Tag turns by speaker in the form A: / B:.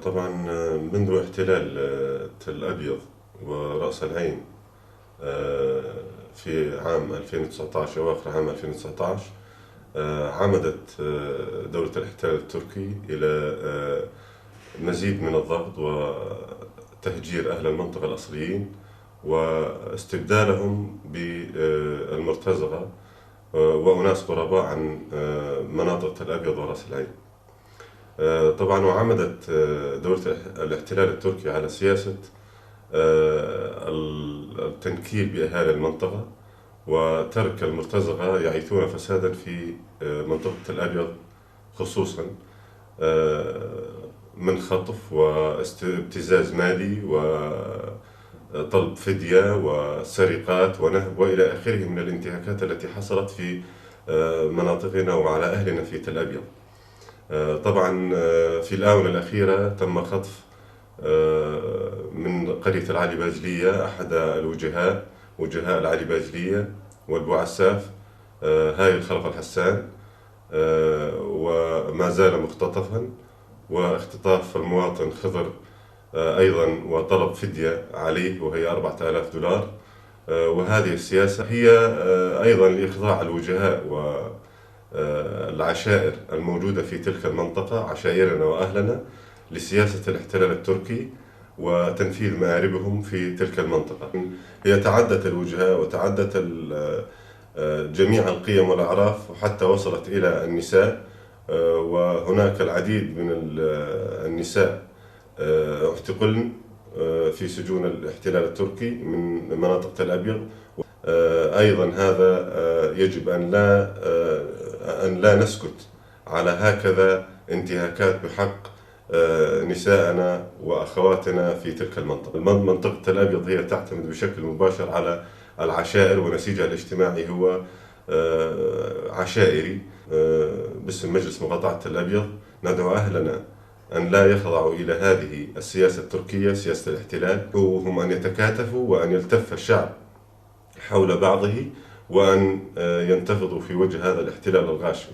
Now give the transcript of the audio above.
A: طبعا منذ احتلال تل أبيض ورأس العين في عام 2019 أواخر عام 2019 عمدت دولة الاحتلال التركي إلى مزيد من الضغط وتهجير أهل المنطقة الأصليين واستبدالهم بالمرتزقة وأناس قرباء عن مناطق تل أبيض ورأس العين. طبعا وعمدت دولة الاحتلال التركي على سياسة التنكيل بأهالي المنطقة وترك المرتزقة يعيثون فسادا في منطقة تل أبيض خصوصا من خطف وابتزاز مالي وطلب فدية وسرقات ونهب وإلى آخره من الانتهاكات التي حصلت في مناطقنا وعلى أهلنا في تل أبيض. طبعا في الآونة الأخيرة تم خطف من قرية العلي باجلية أحد وجهاء العلي باجلية والبوعساف هاي الخلق الحسان، وما زال مختطفا، واختطاف المواطن خضر أيضا وطلب فدية عليه وهي 4000 دولار. وهذه السياسة هي أيضا لإخضاع الوجهاء والعشائر الموجودة في تلك المنطقة، عشائرنا وأهلنا، لسياسة الاحتلال التركي وتنفيذ مآربهم في تلك المنطقة. هي تعدت الوجهاء وتعدت جميع القيم والأعراف وحتى وصلت إلى النساء، وهناك العديد من النساء اعتقلن في سجون الاحتلال التركي من مناطق تل أبيض. أيضا هذا يجب أن لا نسكت على هكذا انتهاكات بحق نساءنا وأخواتنا في تلك المنطقة. منطقة تل أبيض هي تعتمد بشكل مباشر على العشائر، ونسيجها الاجتماعي هو عشائري. باسم مجلس مقاطعة تل أبيض ندعو أهلنا أن لا يخضعوا إلى هذه السياسة التركية، سياسة الاحتلال، وهم أن يتكاتفوا وأن يلتف الشعب حول بعضه وأن ينتفضوا في وجه هذا الاحتلال الغاشم.